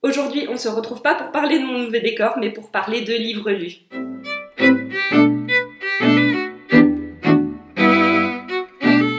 Aujourd'hui, on se retrouve pas pour parler de mon nouveau décor, mais pour parler de livres lus.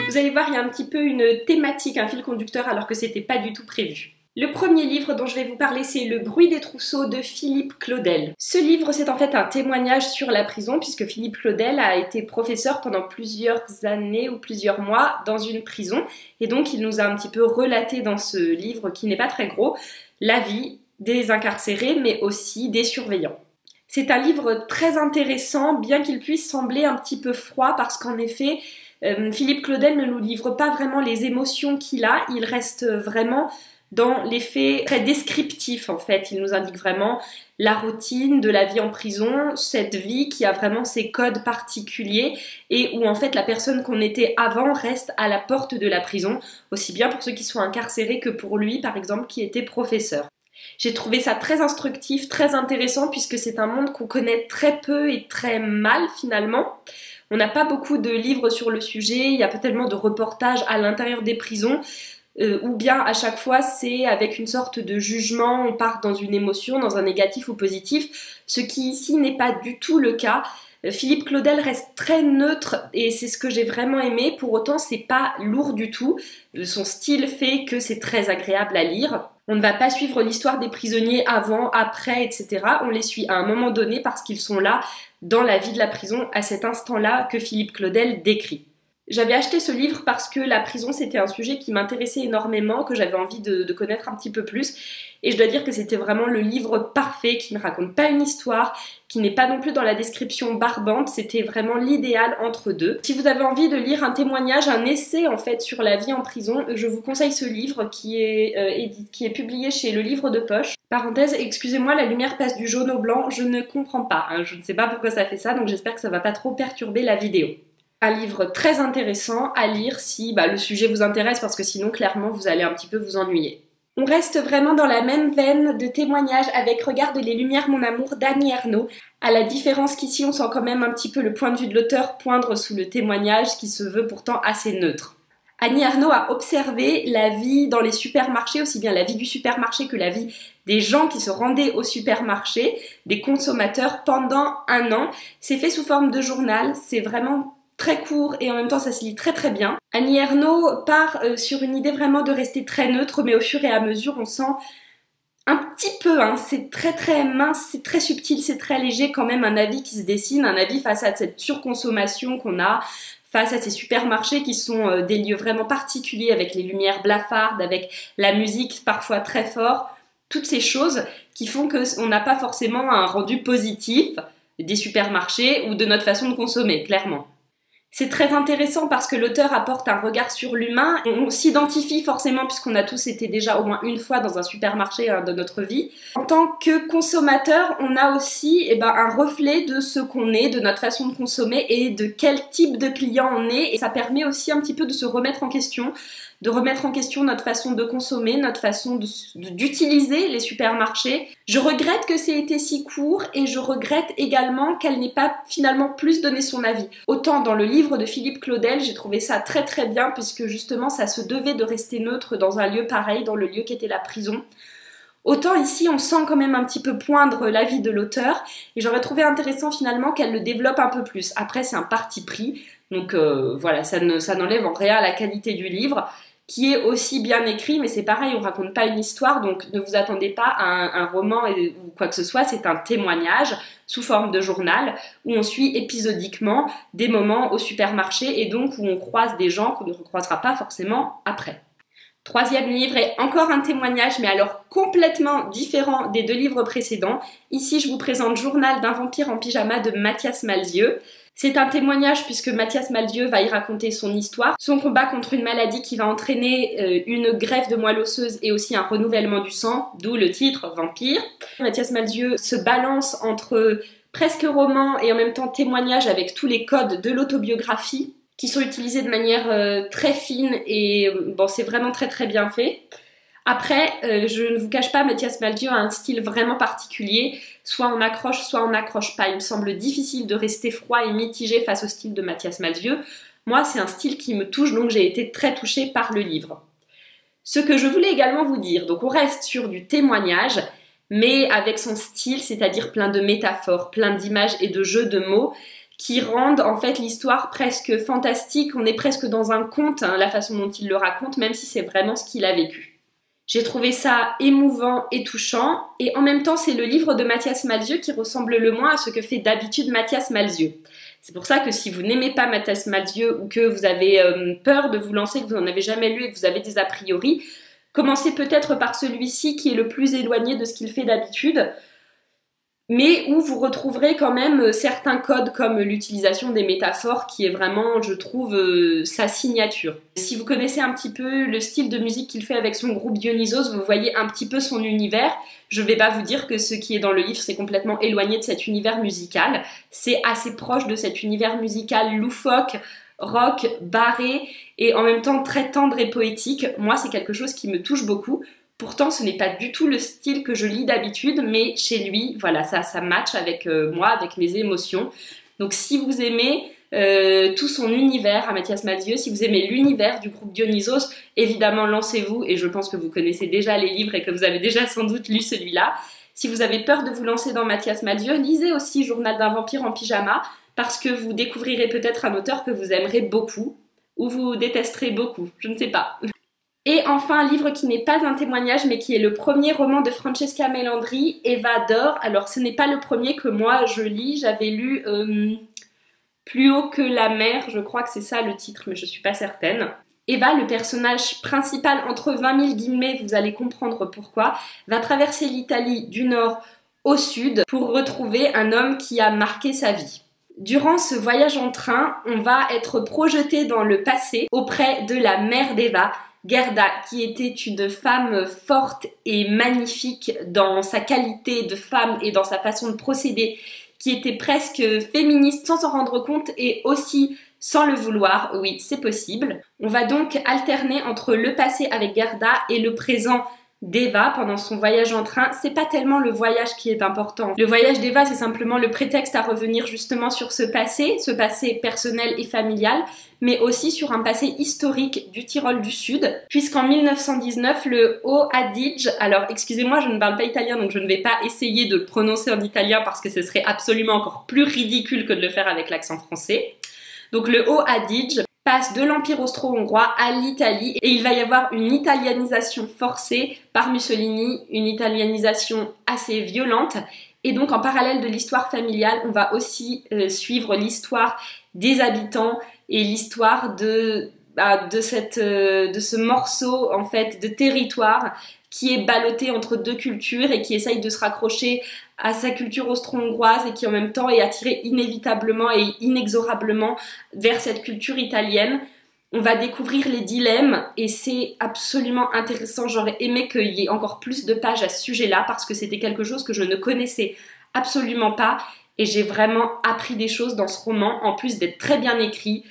Vous allez voir, il y a un petit peu une thématique, un fil conducteur, alors que c'était pas du tout prévu. Le premier livre dont je vais vous parler, c'est Le bruit des trousseaux de Philippe Claudel. Ce livre, c'est en fait un témoignage sur la prison, puisque Philippe Claudel a été professeur pendant plusieurs années ou plusieurs mois dans une prison, et donc il nous a un petit peu relaté dans ce livre, qui n'est pas très gros, la vie des incarcérés, mais aussi des surveillants. C'est un livre très intéressant, bien qu'il puisse sembler un petit peu froid, parce qu'en effet, Philippe Claudel ne nous livre pas vraiment les émotions qu'il a, il reste vraiment dans les faits très descriptifs en fait. Il nous indique vraiment la routine de la vie en prison, cette vie qui a vraiment ses codes particuliers et où en fait la personne qu'on était avant reste à la porte de la prison, aussi bien pour ceux qui sont incarcérés que pour lui par exemple qui était professeur. J'ai trouvé ça très instructif, très intéressant puisque c'est un monde qu'on connaît très peu et très mal finalement. On n'a pas beaucoup de livres sur le sujet, il y a pas tellement de reportages à l'intérieur des prisons. Ou bien à chaque fois c'est avec une sorte de jugement, on part dans une émotion, dans un négatif ou positif, ce qui ici n'est pas du tout le cas. Philippe Claudel reste très neutre et c'est ce que j'ai vraiment aimé, pour autant c'est pas lourd du tout, son style fait que c'est très agréable à lire. On ne va pas suivre l'histoire des prisonniers avant, après, etc. On les suit à un moment donné parce qu'ils sont là dans la vie de la prison à cet instant-là que Philippe Claudel décrit. J'avais acheté ce livre parce que la prison c'était un sujet qui m'intéressait énormément, que j'avais envie de connaître un petit peu plus et je dois dire que c'était vraiment le livre parfait qui ne raconte pas une histoire, qui n'est pas non plus dans la description barbante, c'était vraiment l'idéal entre deux. Si vous avez envie de lire un témoignage, un essai en fait sur la vie en prison, je vous conseille ce livre qui est publié chez Le Livre de Poche. Parenthèse, excusez-moi, la lumière passe du jaune au blanc, je ne comprends pas, hein, je ne sais pas pourquoi ça fait ça, donc j'espère que ça va pas trop perturber la vidéo. Un livre très intéressant à lire si le sujet vous intéresse parce que sinon clairement vous allez un petit peu vous ennuyer. On reste vraiment dans la même veine de témoignage avec Regarde les lumières mon amour d'Annie Ernaux, à la différence qu'ici on sent quand même un petit peu le point de vue de l'auteur poindre sous le témoignage qui se veut pourtant assez neutre. Annie Ernaux a observé la vie dans les supermarchés, aussi bien la vie du supermarché que la vie des gens qui se rendaient au supermarché, des consommateurs pendant un an. C'est fait sous forme de journal, c'est vraiment très court et en même temps ça se lit très très bien. Annie Ernaux part sur une idée vraiment de rester très neutre, mais au fur et à mesure on sent un petit peu, c'est très très mince, c'est très subtil, c'est très léger quand même un avis qui se dessine, un avis face à cette surconsommation qu'on a, face à ces supermarchés qui sont des lieux vraiment particuliers avec les lumières blafardes, avec la musique parfois très fort, toutes ces choses qui font qu'on n'a pas forcément un rendu positif des supermarchés ou de notre façon de consommer, clairement. C'est très intéressant parce que l'auteur apporte un regard sur l'humain. On s'identifie forcément puisqu'on a tous été déjà au moins une fois dans un supermarché de notre vie. En tant que consommateur, on a aussi un reflet de ce qu'on est, de notre façon de consommer et de quel type de client on est. Et ça permet aussi un petit peu de se remettre en question, de remettre en question notre façon de consommer, notre façon d'utiliser les supermarchés. Je regrette que c'est été si court et je regrette également qu'elle n'ait pas finalement plus donné son avis. Autant dans le livre de Philippe Claudel, j'ai trouvé ça très très bien puisque justement ça se devait de rester neutre dans un lieu pareil, dans le lieu qu'était la prison. Autant ici on sent quand même un petit peu poindre l'avis de l'auteur et j'aurais trouvé intéressant finalement qu'elle le développe un peu plus. Après c'est un parti pris, donc voilà, ça n'enlève en rien la qualité du livre, qui est aussi bien écrit, mais c'est pareil, on raconte pas une histoire, donc ne vous attendez pas à un roman ou quoi que ce soit, c'est un témoignage sous forme de journal, où on suit épisodiquement des moments au supermarché, et donc où on croise des gens qu'on ne recroisera pas forcément après. Troisième livre est encore un témoignage, mais alors complètement différent des deux livres précédents. Ici, je vous présente Journal d'un vampire en pyjama de Mathias Malzieu. C'est un témoignage puisque Mathias Malzieu va y raconter son histoire, son combat contre une maladie qui va entraîner une greffe de moelle osseuse et aussi un renouvellement du sang, d'où le titre Vampire. Mathias Malzieu se balance entre presque roman et en même temps témoignage avec tous les codes de l'autobiographie qui sont utilisés de manière très fine et bon, c'est vraiment très très bien fait. Après, je ne vous cache pas, Mathias Malzieu a un style vraiment particulier, soit on accroche, soit on n'accroche pas. Il me semble difficile de rester froid et mitigé face au style de Mathias Malzieu. Moi, c'est un style qui me touche, donc j'ai été très touchée par le livre. Ce que je voulais également vous dire, donc on reste sur du témoignage, mais avec son style, c'est-à-dire plein de métaphores, plein d'images et de jeux de mots qui rendent en fait l'histoire presque fantastique. On est presque dans un conte, hein, la façon dont il le raconte, même si c'est vraiment ce qu'il a vécu. J'ai trouvé ça émouvant et touchant, et en même temps c'est le livre de Mathias Malzieu qui ressemble le moins à ce que fait d'habitude Mathias Malzieu. C'est pour ça que si vous n'aimez pas Mathias Malzieu ou que vous avez peur de vous lancer, que vous n'en avez jamais lu et que vous avez des a priori, commencez peut-être par celui-ci qui est le plus éloigné de ce qu'il fait d'habitude, mais où vous retrouverez quand même certains codes comme l'utilisation des métaphores qui est vraiment, je trouve, sa signature. Si vous connaissez un petit peu le style de musique qu'il fait avec son groupe Dionysos, vous voyez un petit peu son univers. Je vais pas vous dire que ce qui est dans le livre c'est complètement éloigné de cet univers musical. C'est assez proche de cet univers musical loufoque, rock, barré et en même temps très tendre et poétique. Moi, c'est quelque chose qui me touche beaucoup. Pourtant, ce n'est pas du tout le style que je lis d'habitude, mais chez lui, voilà, ça match avec moi, avec mes émotions. Donc si vous aimez tout son univers à Mathias Malzieu, si vous aimez l'univers du groupe Dionysos, évidemment lancez-vous, et je pense que vous connaissez déjà les livres et que vous avez déjà sans doute lu celui-là. Si vous avez peur de vous lancer dans Mathias Malzieu, lisez aussi Journal d'un vampire en pyjama, parce que vous découvrirez peut-être un auteur que vous aimerez beaucoup, ou vous détesterez beaucoup, je ne sais pas. Et enfin, un livre qui n'est pas un témoignage, mais qui est le premier roman de Francesca Melandri, Eva d'or. Alors, ce n'est pas le premier que moi je lis. J'avais lu Plus haut que la mer, je crois que c'est ça le titre, mais je suis pas certaine. Eva, le personnage principal, entre 20 000 guillemets, vous allez comprendre pourquoi, va traverser l'Italie du nord au sud pour retrouver un homme qui a marqué sa vie. Durant ce voyage en train, on va être projeté dans le passé auprès de la mère d'Eva, Gerda, qui était une femme forte et magnifique dans sa qualité de femme et dans sa façon de procéder, qui était presque féministe sans s'en rendre compte et aussi sans le vouloir. Oui, c'est possible. On va donc alterner entre le passé avec Gerda et le présent d'Eva pendant son voyage en train. C'est pas tellement le voyage qui est important. Le voyage d'Eva, c'est simplement le prétexte à revenir justement sur ce passé personnel et familial, mais aussi sur un passé historique du Tyrol du Sud, puisqu'en 1919, le Haut Adige, alors excusez-moi, je ne parle pas italien, donc je ne vais pas essayer de le prononcer en italien parce que ce serait absolument encore plus ridicule que de le faire avec l'accent français. Donc le Haut Adige passe de l'Empire austro-hongrois à l'Italie et il va y avoir une italianisation forcée par Mussolini, une italianisation assez violente. Et donc en parallèle de l'histoire familiale, on va aussi suivre l'histoire des habitants et l'histoire de ce morceau en fait de territoire qui est ballotté entre deux cultures et qui essaye de se raccrocher à sa culture austro-hongroise et qui en même temps est attiré inévitablement et inexorablement vers cette culture italienne. On va découvrir les dilemmes et c'est absolument intéressant. J'aurais aimé qu'il y ait encore plus de pages à ce sujet-là parce que c'était quelque chose que je ne connaissais absolument pas et j'ai vraiment appris des choses dans ce roman en plus d'être très bien écrit.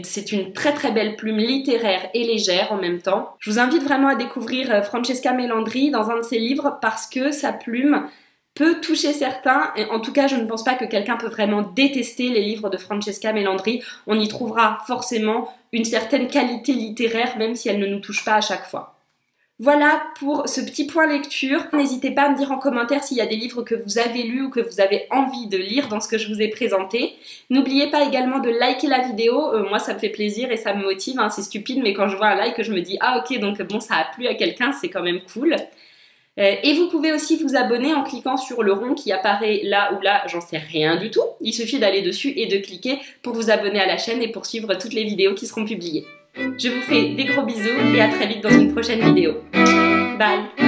C'est une très très belle plume littéraire et légère en même temps. Je vous invite vraiment à découvrir Francesca Melandri dans un de ses livres parce que sa plume peut toucher certains, et en tout cas je ne pense pas que quelqu'un peut vraiment détester les livres de Francesca Melandri. On y trouvera forcément une certaine qualité littéraire même si elle ne nous touche pas à chaque fois. Voilà pour ce petit point lecture. N'hésitez pas à me dire en commentaire s'il y a des livres que vous avez lus ou que vous avez envie de lire dans ce que je vous ai présenté. N'oubliez pas également de liker la vidéo, moi ça me fait plaisir et ça me motive, hein. C'est stupide mais quand je vois un like je me dis ah ok donc bon ça a plu à quelqu'un, c'est quand même cool. Et vous pouvez aussi vous abonner en cliquant sur le rond qui apparaît là ou là, j'en sais rien du tout. Il suffit d'aller dessus et de cliquer pour vous abonner à la chaîne et pour suivre toutes les vidéos qui seront publiées. Je vous fais des gros bisous et à très vite dans une prochaine vidéo. Bye!